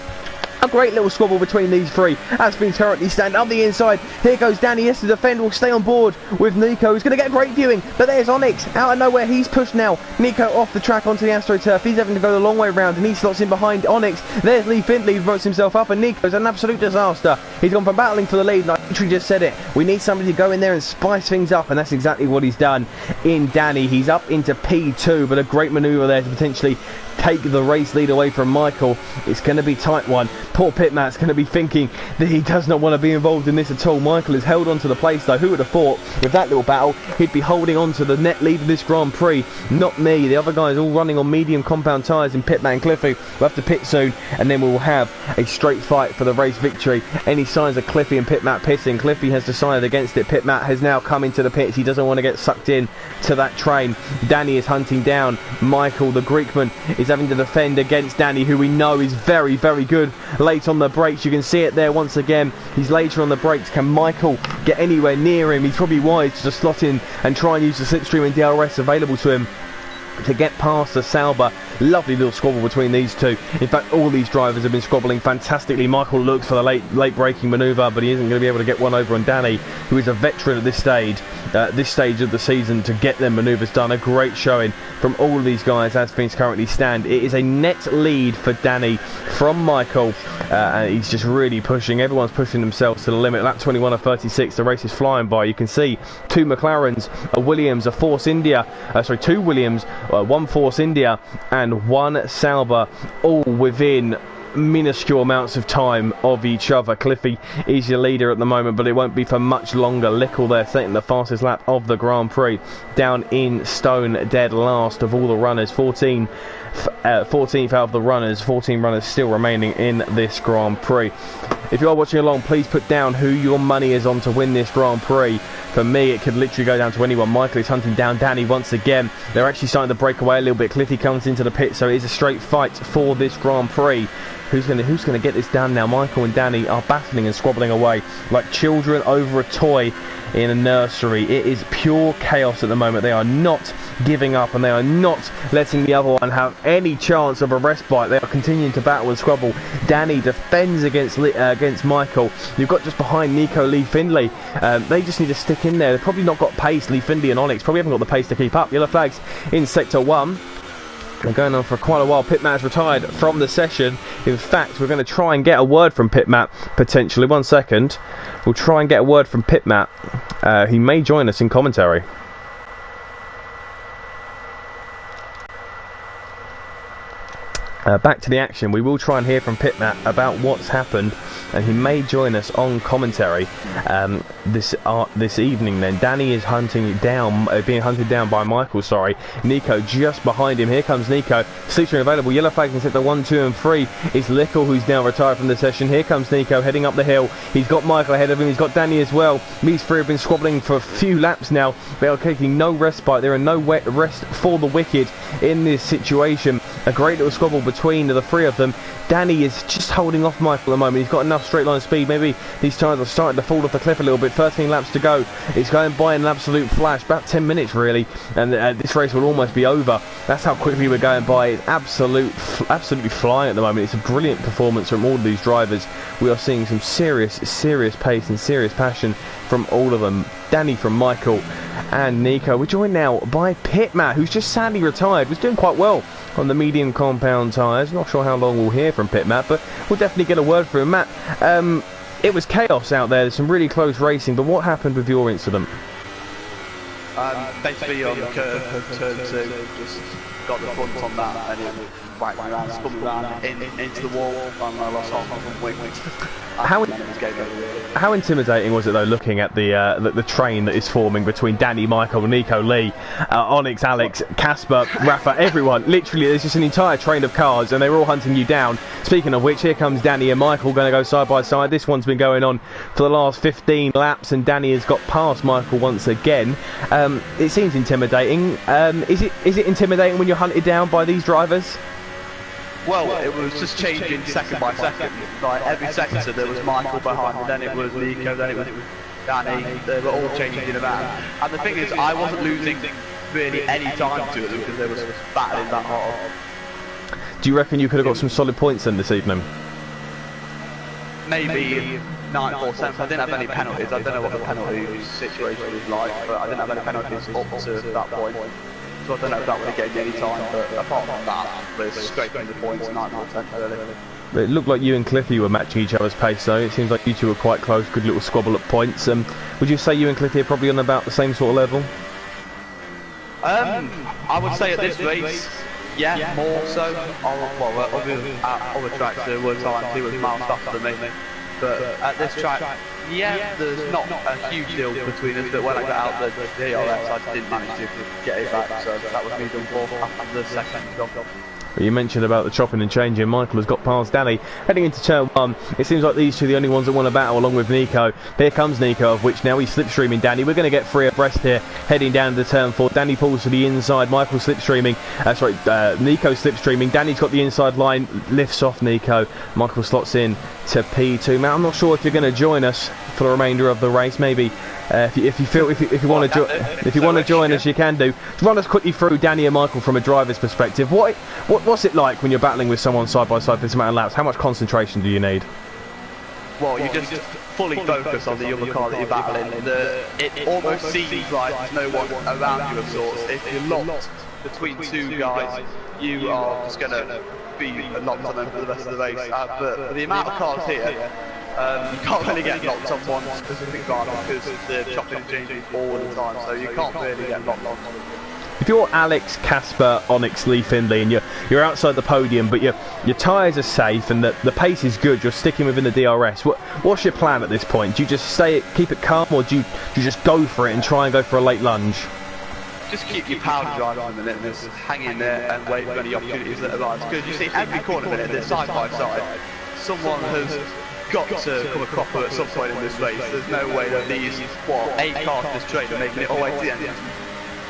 A great little squabble between these three as things currently stand up the inside. Here goes Danny, yes, to defend, will stay on board with Nico. He's going to get great viewing, but there's Onyx out of nowhere. He's pushed now. Nico off the track onto the AstroTurf. He's having to go the long way round and he slots in behind Onyx. There's Lee Findlay, who votes himself up, and Nico's an absolute disaster. He's gone from battling for the lead, and I literally just said it. We need somebody to go in there and spice things up, and that's exactly what he's done in Danny. He's up into P2, but a great manoeuvre there to potentially take the race lead away from Michael. It's going to be tight one. Poor Pitmat's going to be thinking that he does not want to be involved in this at all. Michael has held on to the place though. Who would have thought with that little battle he'd be holding on to the net lead of this Grand Prix? Not me. The other guys all running on medium compound tyres in Pitmat and Cliffy. We'll have to pit soon, and then we'll have a straight fight for the race victory. Any signs of Cliffy and Pitmat pitting? Cliffy has decided against it. Pitmat has now come into the pits. He doesn't want to get sucked in to that train. Danny is hunting down Michael. The Greekman is having to defend against Danny, who we know is very, very good late on the brakes. You can see it there once again. He's later on the brakes. Can Michael get anywhere near him? He's probably wise to just slot in and try and use the slipstream and DRS available to him to get past the Sauber. Lovely little squabble between these two. In fact, all these drivers have been squabbling fantastically. Michael looks for the late braking manoeuvre, but he isn't going to be able to get one over on Danny, who is a veteran at this stage of the season, to get their manoeuvres done. A great showing from all of these guys as things currently stand. It is a net lead for Danny from Michael, and he's just really pushing. Everyone's pushing themselves to the limit. Lap 21 of 36, the race is flying by. You can see two McLarens, a Williams, a Force India, two Williams, one Force India and one Sauber, all within minuscule amounts of time of each other. Cliffy is your leader at the moment, but it won't be for much longer. Lickle there taking the fastest lap of the Grand Prix, down in stone dead last of all the runners. 14th out of the runners, 14 runners still remaining in this Grand Prix. If you are watching along, please put down who your money is on to win this Grand Prix. For me, it could literally go down to anyone. Michael is hunting down Danny once again. They're actually starting to break away a little bit. Cliffy comes into the pit, so it is a straight fight for this Grand Prix. Who's going to get this done now? Michael and Danny are battling and squabbling away like children over a toy in a nursery. It is pure chaos at the moment. They are not giving up, and they are not letting the other one have any chance of a respite. They are continuing to battle and squabble. Danny defends against Michael. You've got just behind Nico, Lee Findlay. They just need to stick in there. They've probably not got pace. Lee Findlay and Onyx probably haven't got the pace to keep up. Yellow flags in Sector 1. They're going on for quite a while. Pitmat has retired from the session. In fact, we're going to try and get a word from Pitmat, potentially. 1 second. We'll try and get a word from Pitmat. He may join us in commentary. Back to the action. We will try and hear from Pitmat about what's happened, and he may join us on commentary this evening. Then Danny is being hunted down by Michael. Sorry, Nico just behind him. Here comes Nico. Slipstream available. Yellow flags in sector 1, 2 and 3. It's Lickle who's now retired from the session. Here comes Nico heading up the hill. He's got Michael ahead of him. He's got Danny as well. These three have been squabbling for a few laps now. They are taking no respite. There are no rest for the wicked in this situation. A great little squabble between the three of them. Danny is just holding off Michael at the moment. He's got enough enough straight line speed. Maybe these tyres are starting to fall off the cliff a little bit. 13 laps to go. It's going by in an absolute flash. About 10 minutes really, and this race will almost be over. That's how quickly we're going by. It's absolutely flying at the moment. It's a brilliant performance from all of these drivers. We are seeing some serious pace and serious passion from all of them. Danny from Michael and Nico. We're joined now by Pit Matt, who's just sadly retired. Was doing quite well on the medium compound tyres. Not sure how long we'll hear from Pit Matt, but we'll definitely get a word from him. Matt, it was chaos out there. There's some really close racing, but what happened with your incident? Basically on the curve, turn 2, just got the front on that and it whacked me around, spun me around into the wall, and I lost half of my wings. How intimidating was it though, looking at the train that is forming between Danny, Michael, Nico, Lee, Onyx, Alex, Casper, Rafa, everyone? Literally, there's just an entire train of cars, and they were all hunting you down. Speaking of which, here comes Danny and Michael going to go side by side. This one's been going on for the last 15 laps, and Danny has got past Michael once again. It seems intimidating. Is it intimidating when you're hunted down by these drivers? Well, it was just changing second by second. Like every sector there was Michael behind, and then it was Nico, then it was Danny. They were all changing around. And the thing is, I wasn't losing really any time to it because there was battling that hard. Do you reckon you could have got some solid points then this evening? Maybe 9-4 I didn't have any penalties. I don't know what the penalty situation was like, but I didn't have any penalties up to that point. So I don't know if that would have gave me any time, but apart from that, we're scraping the points 9-10 really. It looked like you and Cliffy were matching each other's pace though. It seems like you two were quite close, good little squabble at points. Would you say you and Cliffy are probably on about the same sort of level? I would say at this race, yeah, more so. Other tracks there were times he was miles faster than me. But at this track, yeah, there's not a huge deal between us, but when I got out the DRS, I didn't manage to get it back, so that was me done for after the second job. You mentioned about the chopping and changing. Michael has got past Danny. Heading into turn 1, it seems like these two are the only ones that want to battle along with Nico. Here comes Nico, of which now he's slipstreaming Danny. We're going to get 3 abreast here, heading down to turn 4. Danny pulls to the inside, Michael slipstreaming. Nico slipstreaming. Danny's got the inside line, lifts off Nico. Michael slots in to P2. Now, I'm not sure if you're going to join us for the remainder of the race. Maybe if you want to join us, you can do. Run us quickly through Danny and Michael from a driver's perspective. What's it like when you're battling with someone side by side for this amount of laps? How much concentration do you need? Well, you just fully focus on the other car that you're battling. It almost seems like there's no one around you of sorts. If you're locked between 2 guys, you are just going to be locked on them for the rest of the race. But for the amount of cars here, you can't really get locked on one specific car because they're chopping and changing all the time, so you can't really get locked on. If you're Alex, Casper, Onyx, Lee Findlay, and you're outside the podium, but your tyres are safe and the pace is good, you're sticking within the DRS, what's your plan at this point? Do you just keep it calm, or do you just go for it and try and go for a late lunge? Just keep your power driving for a minute and just hang in there and wait for any opportunities that arise. Because you see, every corner minute, they're side by side. Someone has got to come a cropper at some point in this race. There's no way that these 8 cars in this train are making it all the way to the end.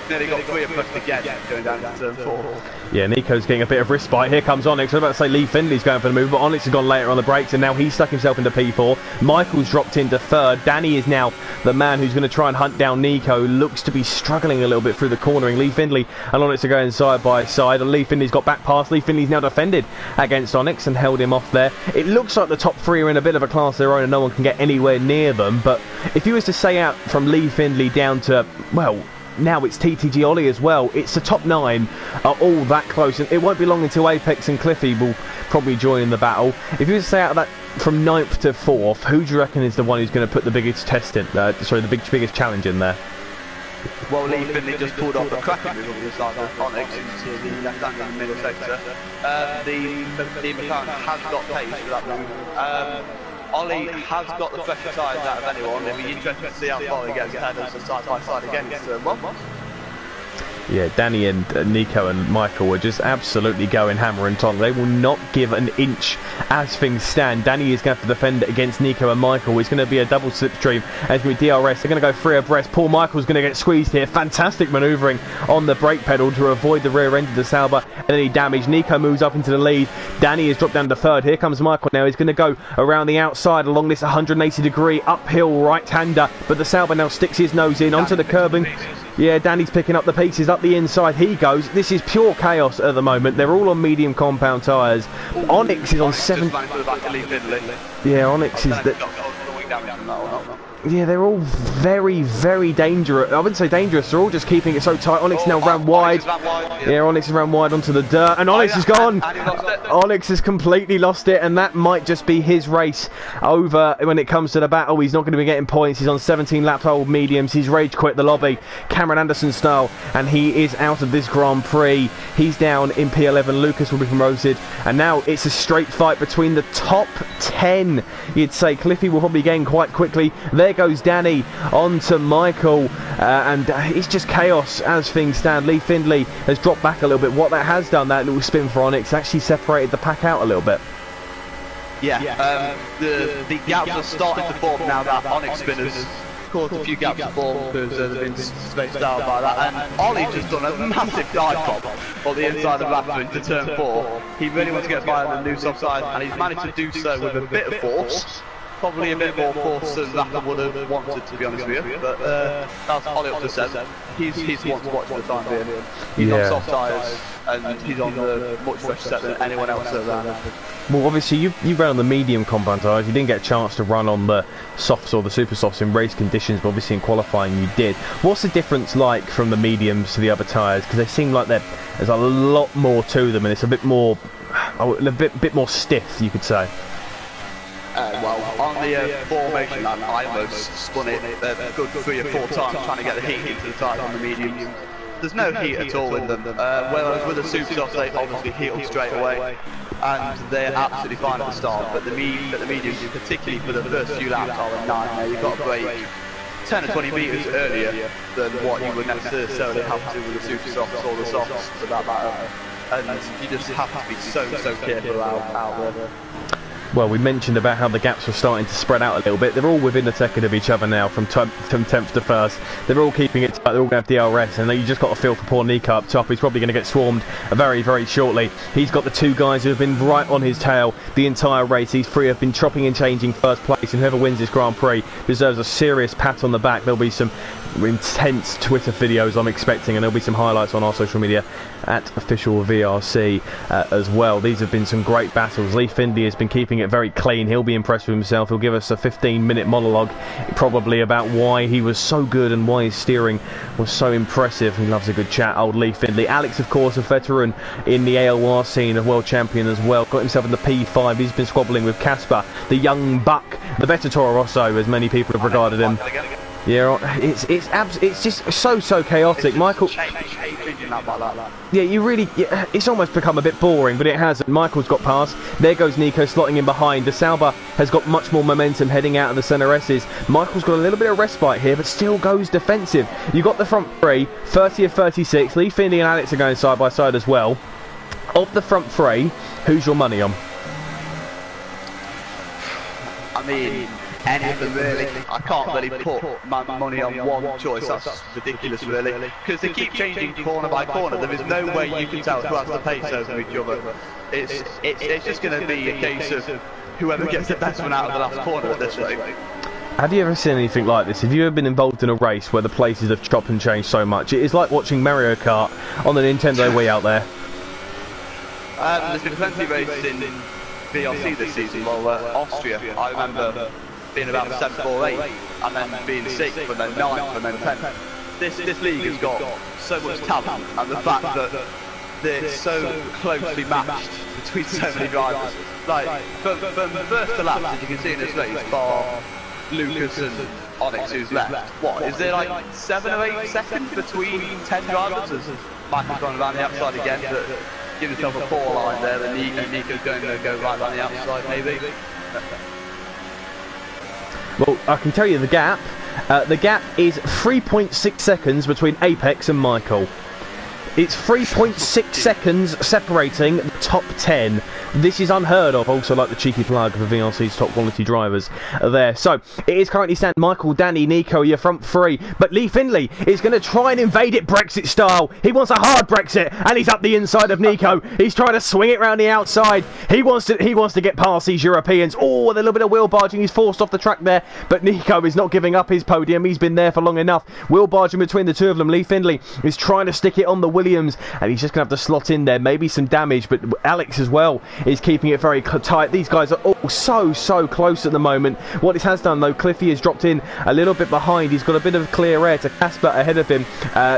Nearly got 3 abreast again going down to turn 4. Yeah, Nico's getting a bit of respite. Here comes Onyx. I was about to say Lee Findlay's going for the move, but Onyx has gone later on the brakes, and now he's stuck himself into P4. Michael's dropped into 3rd. Danny is now the man who's going to try and hunt down Nico. Looks to be struggling a little bit through the cornering. Lee Findlay and Onyx are going side by side, and Lee Findlay's got back past. Lee Findlay's now defended against Onyx and held him off there. It looks like the top 3 are in a bit of a class of their own, and no one can get anywhere near them. But if you was to say out from Lee Findlay down to, well, now it's TTG Ollie as well, it's the top 9 are all that close, and it won't be long until Apex and Cliffy will probably join in the battle. If you were to say out of that from 9th to 4th, who do you reckon is the one who's going to put the biggest test in, the biggest challenge in there? Well, Lee Findlay just pulled off the cracking move on the side of Onyx into the left-hand in the middle sector. The McLaren has got pace for that move. Ollie has got the freshest tyres out of anyone. It'll be interesting to see how far he gets ahead of the side by side again. Yeah, Danny and Nico and Michael were just absolutely going hammer and tongs. They will not give an inch as things stand. Danny is going to have to defend against Nico and Michael. It's going to be a double slipstream, and it's going to be DRS. They're going to go 3 abreast. Paul Michael's going to get squeezed here. Fantastic manoeuvring on the brake pedal to avoid the rear end of the Sauber and any damage. Nico moves up into the lead. Danny has dropped down to third. Here comes Michael now. He's going to go around the outside along this 180-degree uphill right-hander, but the Sauber now sticks his nose in onto the curbing. Yeah, Danny's picking up the pieces up the inside. He goes. This is pure chaos at the moment. They're all on medium compound tyres. Onyx is on 7. Yeah, Onyx is yeah, they're all very, very dangerous. I wouldn't say dangerous. They're all just keeping it so tight. Onyx now ran wide. Yeah, Onyx has ran wide onto the dirt, and Onyx is gone. Onyx has completely lost it, and that might just be his race over when it comes to the battle. He's not going to be getting points. He's on 17 lap old mediums. He's rage quit the lobby, Cameron Anderson style, and he is out of this Grand Prix. He's down in P11. Lucas will be promoted, and now it's a straight fight between the top 10. You'd say Cliffy will probably gain quite quickly. There goes Danny on to Michael, and it's just chaos as things stand. Lee Findlay has dropped back a little bit. What that has done, that little spin for Onyx, actually separated the pack out a little bit. Yeah, the gaps are starting to form now that Onyx spin has caused a few gaps to form because they've been spaced out by that. And Ollie's just done a massive dive bomb on the inside of Raptor into turn 4. He really wants to get by on the new soft side, and he's managed to do so with a bit of force. Probably a bit more force than Raptor would have wanted, to be honest with you. But that's Ollie up to 7. He's one to watch for the time being. He's on soft tyres, and he's on the much fresher set than anyone else around. Well, obviously you ran on the medium compound tyres. You didn't get a chance to run on the softs or the super softs in race conditions, but obviously in qualifying you did. What's the difference like from the mediums to the other tyres? Because they seem like there's a lot more to them, and it's a bit more stiff, you could say. Well, on the formation lap, I almost spun it a good 3 or 4 times trying to get the heat into the tyres on the mediums. There's no heat at all in them. Whereas with the super softs, they obviously heat up straight away, and they're absolutely fine at the start. But the mediums, particularly for the first few laps, are a nightmare. You've got to brake 10 or 20 metres earlier than what you would necessarily have to with the super softs or the softs for that matter. And you just have to be so careful out there. Well, we mentioned about how the gaps were starting to spread out a little bit. They're all within a second of each other now, from 10th to 1st. They're all keeping it tight. They're all going to have DRS, and you just got to feel for poor Nico up top. He's probably going to get swarmed very, very shortly. He's got the 2 guys who have been right on his tail the entire race. These 3 have been chopping and changing first place, and whoever wins this Grand Prix deserves a serious pat on the back. There'll be some intense Twitter videos I'm expecting, and there'll be some highlights on our social media at official VRC as well. These have been some great battles. Lee Findlay has been keeping it very clean. He'll be impressed with himself. He'll give us a 15-minute monologue probably about why he was so good and why his steering was so impressive. He loves a good chat, old Lee Findlay. Alex, of course, a veteran in the ALR scene, a world champion as well, got himself in the P5. He's been squabbling with Casper, the young buck, the Vetta Toro Rosso, as many people have regarded him. Yeah, it's just so chaotic, Michael. Yeah, it's almost become a bit boring, but it hasn't. Michael's got past. There goes Nico slotting in behind. The Sauber has got much more momentum heading out of the centre S's. Michael's got a little bit of respite here, but still goes defensive. You got the front 3, 30 of 36. Lee Findlay and Alex are going side by side as well. Of the front 3, who's your money on? I mean, any of them really. I can't really put my money on one choice. That's ridiculous really, because they keep changing corner by corner. There is no way you can tell who has the pace over each other. It's just going to be a case of whoever gets the best one out of the last corner at this rate. Have you ever seen anything like this? Have you ever been involved in a race where the places have chopped and changed so much? It is like watching Mario Kart on the Nintendo Wii out there. There's been plenty of races in VRC this season. Well, Austria, I remember being about 7th or 8th, and then being 6th, and then 9th, and then 10th. This league has got so much talent, and the fact that they're so closely matched between so many drivers. Like, from first to last, as you can see in this race, bar Lucas and Onyx, who's left. What, is there like 7 or 8 seconds between 10 drivers? As Michael's gone around the outside again, but give himself a 4 line there, and Nico's going to go right around the outside, maybe. Well, I can tell you the gap. The gap is 3.6 seconds between Apex and Michael. It's 3.6 seconds separating the top 10. This is unheard of. Also, like the cheeky plug for VRC's top quality drivers there. So it is currently stand Michael, Danny, Nico, your front three. But Lee Findlay is going to try and invade it Brexit style. He wants a hard Brexit, and he's up the inside of Nico. He's trying to swing it round the outside. He wants to get past these Europeans. Oh, with a little bit of wheel barging, he's forced off the track there. But Nico is not giving up his podium. He's been there for long enough. Wheel barging between the two of them. Lee Findlay is trying to stick it on the Williams, and he's just going to have to slot in there. Maybe some damage, but Alex as well is keeping it very tight. These guys are all so close at the moment. What it has done though, Cliffy has dropped in a little bit behind. He's got a bit of clear air to Casper ahead of him.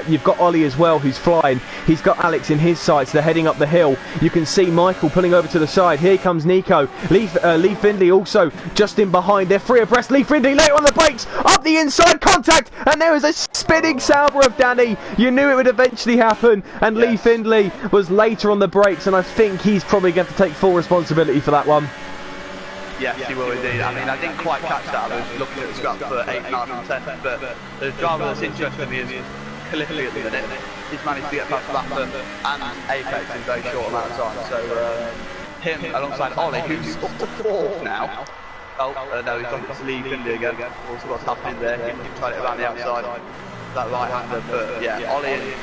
You've got Ollie as well, who's flying. He's got Alex in his sights. They're heading up the hill. You can see Michael pulling over to the side. Here comes Nico. Lee Findlay also just in behind. They're free abreast. Lee Findlay later on the brakes, up the inside, contact, and there was a spinning Sauber of Danny. You knew it would eventually happen, and yes. Lee Findlay was later on the brakes, and I think he's probably going to take full responsibility for that one. Yes, he will indeed. I mean, I didn't quite catch that. I was looking at the scrap for 8, 9 and 10, but the driver that's interested me is Cliffy at the minute. He's managed to get past Laffer and Apex in a very short amount of time. So him alongside Ollie, who's up to 4th now. Oh, no, he's gone to Lee Findlay again. Also got stuff in there. He tried it around the outside. That right-hander, but yeah, Ollie and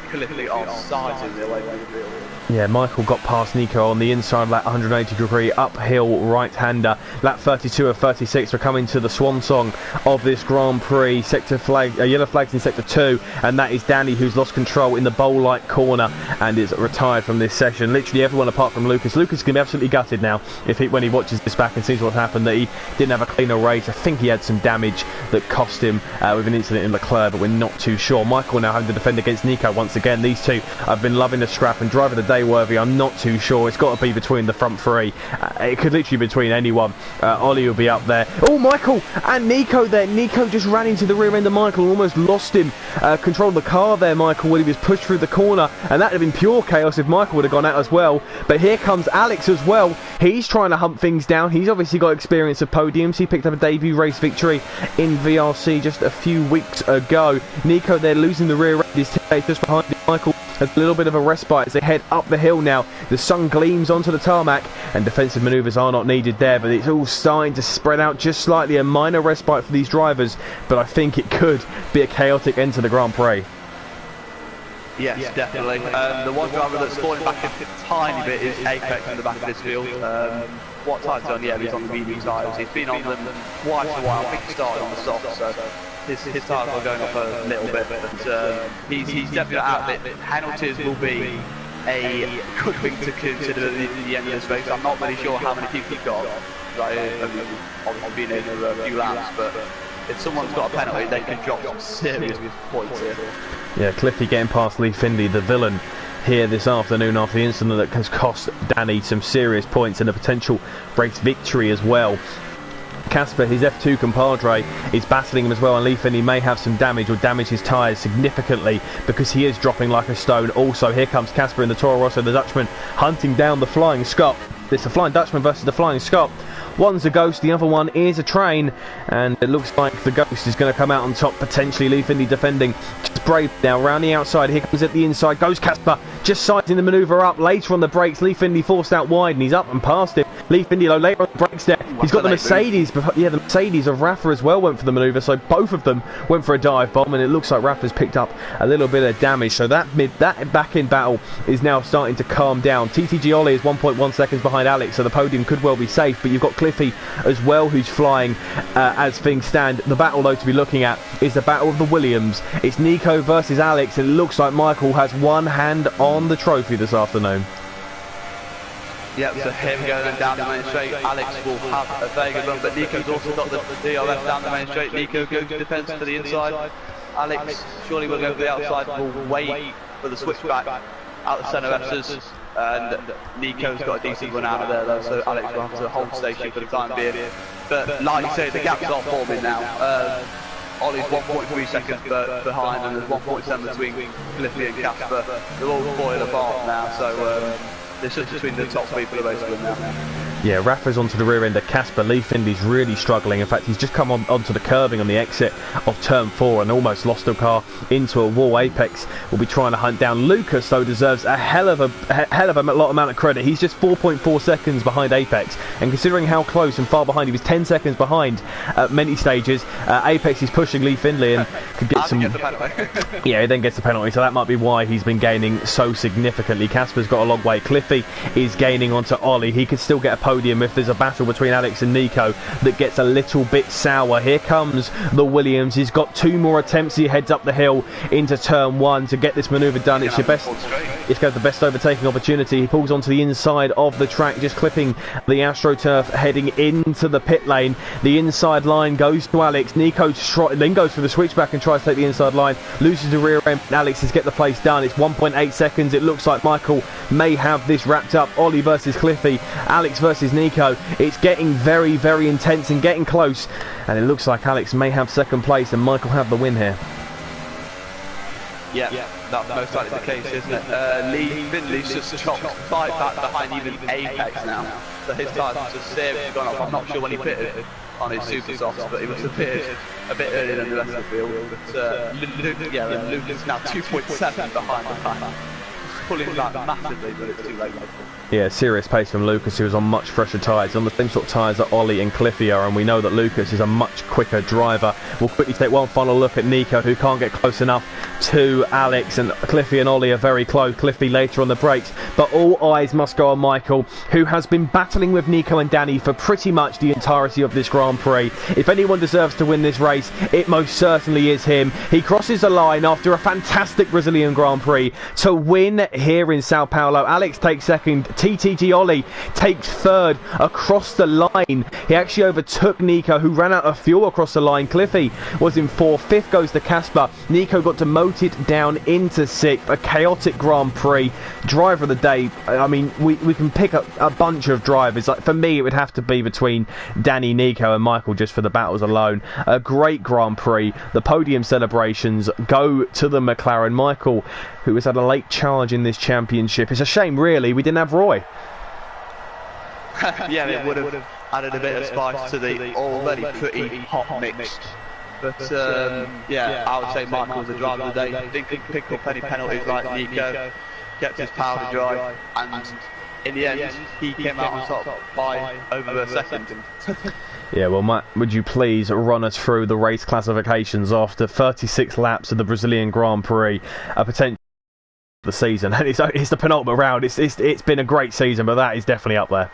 Cliffy are sizing their way through the field. Yeah, Michael got past Nico on the inside of that 180-degree uphill right-hander. Lap 32 of 36. We're coming to the swan song of this Grand Prix. Sector flag, yellow flags in sector 2, and that is Danny, who's lost control in the bowl-like corner and is retired from this session. Literally everyone apart from Lucas. Lucas is going to be absolutely gutted now when he watches this back and sees what's happened, that he didn't have a cleaner race. I think he had some damage that cost him with an incident in Leclerc, but we're not too sure. Michael now having to defend against Nico once again. These two have been loving the scrap and driving the day worthy. I'm not too sure. It's got to be between the front three. It could literally be between anyone. Ollie will be up there. Oh, Michael and Nico there. Nico just ran into the rear end of Michael, almost lost him. Controlled the car there, Michael, when he was pushed through the corner, and that would have been pure chaos if Michael would have gone out as well. But here comes Alex as well. He's trying to hunt things down. He's obviously got experience of podiums. He picked up a debut race victory in VRC just a few weeks ago. Nico there losing the rear end. His teammate just behind him. Michael has a little bit of a respite as they head up the hill now. The sun gleams onto the tarmac, and defensive manoeuvres are not needed there, but it's all starting to spread out just slightly. A minor respite for these drivers, but I think it could be a chaotic end to the Grand Prix. Yes, definitely. The one driver that's falling back a tiny bit is Apex in the back of this field. What tyres on? Yeah, he's on the medium tyres. He's been on them quite a while. I think he started on the soft, so his tyres are going up a little bit, but he's definitely out of it. Penalties will be a good thing to consider at the end of this race. I'm not really sure how many people he's got. Obviously been in for a few laps, but if someone's got a penalty, they can drop some serious points here. Yeah, Cliffy getting past Lee Findlay, the villain, here this afternoon after the incident that has cost Danny some serious points and a potential race victory as well. Casper, his F2 compadre, is battling him as well, and Lee Findlay may have some damage or damage his tyres significantly because he is dropping like a stone. Also, here comes Casper in the Toro Rosso, the Dutchman, hunting down the Flying Scot. It's the Flying Dutchman versus the Flying Scot. One's a ghost, the other one is a train, and it looks like the ghost is going to come out on top potentially. Lee Findlay defending, just brave now, round the outside. Here comes at the inside, goes Casper, just sizing the manoeuvre up. Later on the brakes, Lee Findlay forced out wide, and he's up and past him. Lee Findlay though, later on the brakes there, he's got the Mercedes, yeah, the Mercedes of Rafa as well went for the manoeuvre, so both of them went for a dive bomb, and it looks like Rafa's picked up a little bit of damage, so that back-end battle is now starting to calm down. TTG Ollie is 1.1 seconds behind Alex, so the podium could well be safe, but you've got Cliffy as well who's flying as things stand. The battle though to be looking at is the battle of the Williams. It's Nico versus Alex, and it looks like Michael has one hand on the trophy this afternoon. Yep, so here we go then down the main straight. Alex will have a very good run, but Nico's also got the DRS down the main straight. Nico goes to defence to the inside. Alex surely will go for the outside, will wait for the switchback out the centre S's, and Nico's got a decent run out of there though, so Alex will have to hold station for the time being. But like you say, the gaps are forming now. Ollie's 1.3 seconds behind, and there's 1.7 between Cliffy and Casper. They're all falling apart now, so this is between the top three for the race now. Yeah, Rafa's onto the rear end of Casper. Lee Findley's really struggling. In fact, he's just come onto the curbing on the exit of turn 4 and almost lost the car into a wall. Apex will be trying to hunt down Lucas, though deserves a hell of a lot amount of credit. He's just 4.4 seconds behind Apex, and considering how close and far behind he was, 10 seconds behind at many stages, Apex is pushing Lee Findley and could get some. Yeah, he then gets the penalty, so that might be why he's been gaining so significantly. Casper's got a long way. Cliffy is gaining onto Ollie. He could still get a podium if there's a battle between Alex and Nico that gets a little bit sour. Here comes the Williams. He's got 2 more attempts. He heads up the hill into turn 1 to get this manoeuvre done. It's your best. It's got the best overtaking opportunity. He pulls onto the inside of the track, just clipping the AstroTurf, heading into the pit lane. The inside line goes to Alex. Nico then goes for the switchback and tries to take the inside line, loses the rear end. Alex has get the place done. It's 1.8 seconds. It looks like Michael may have this wrapped up. Ollie versus Cliffy, Alex versus Nico. It's getting very, very intense and getting close, and it looks like Alex may have second place and Michael have the win here. Yeah, that's most likely the case, isn't it? Lee Findley's just chopped right back behind even Apex now, so his tyres have just seriously gone up. I'm not sure when he pitted on his super softs, but he must have pitted a bit earlier than the rest of the field. But Luke is now 2.7 behind the pack, pulling back massively, but it's too late. Yeah, serious pace from Lucas, who was on much fresher tyres, on the same sort of tyres that Ollie and Cliffy are, and we know that Lucas is a much quicker driver. We'll quickly take one final look at Nico, who can't get close enough to Alex, and Cliffy and Ollie are very close. Cliffy later on the brakes, but all eyes must go on Michael, who has been battling with Nico and Danny for pretty much the entirety of this Grand Prix. If anyone deserves to win this race, it most certainly is him. He crosses the line after a fantastic Brazilian Grand Prix to win here in Sao Paulo. Alex takes second. TTG Ollie takes third across the line. He actually overtook Nico, who ran out of fuel across the line. Cliffy was in 4th. 5th goes to Casper. Nico got demoted down into 6th. A chaotic Grand Prix. Driver of the day, I mean, we can pick up a bunch of drivers. Like, for me, it would have to be between Danny, Nico and Michael just for the battles alone. A great Grand Prix. The podium celebrations go to the McLaren. Michael, who has had a late charge in this championship. It's a shame, really, we didn't have Roy. Yeah, it would have added a bit of spice to the already pretty hot mix. But yeah, I would say Michael was the driver of the day. Didn't pick up any penalties like Nico. Kept his powder dry, and in the end, he came out on top by over a second. Yeah, well, Matt, would you please run us through the race classifications after 36 laps of the Brazilian Grand Prix, a potential the season, and it's the penultimate round. It's been a great season, but that is definitely up there.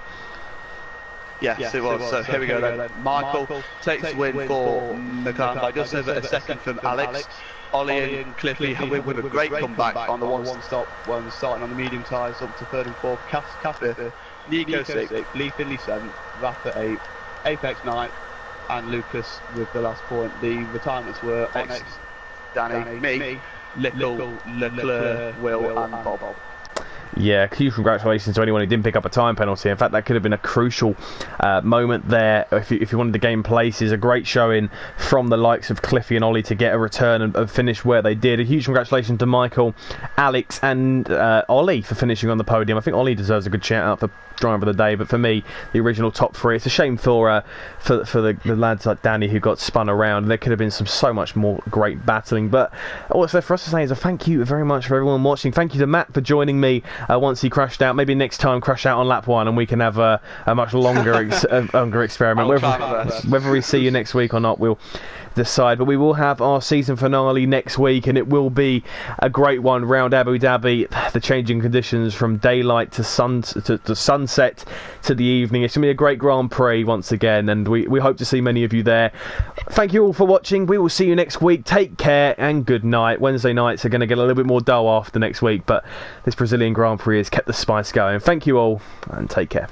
Yes, it was. So here we go then. Michael takes the win for McLaren by just over a second from Alex. Ollie and Cliffy with a great comeback on the one stop when starting on the medium tyres up to 3rd and 4th. Casper, Nico 6th, Lee Findley 7th, Rafa 8th, Apex 9th, and Lucas with the last point. The retirements were Onyx, Danny, me, Little, Leclerc, Will and Bob. Yeah, huge congratulations to anyone who didn't pick up a time penalty. In fact, that could have been a crucial moment there if you wanted to gain places. A great showing from the likes of Cliffy and Ollie to get a return and finish where they did. A huge congratulations to Michael, Alex and Ollie for finishing on the podium. I think Ollie deserves a good shout out for driver of the day, but for me, the original top 3. It's a shame for the lads like Danny who got spun around. There could have been so much more great battling, but all it's left for us to say is a thank you very much for everyone watching. Thank you to Matt for joining me once he crashed out. Maybe next time crash out on lap 1 and we can have a much longer longer experiment. Whether we see you next week or not, we'll decide, but we will have our season finale next week, and it will be a great one round Abu Dhabi. The changing conditions from daylight to sunset to the evening. It's going to be a great Grand Prix once again, and we hope to see many of you there. Thank you all for watching. We will see you next week. Take care and good night. Wednesday nights are going to get a little bit more dull after next week, but this Brazilian Grand Prix has kept the spice going. Thank you all and take care.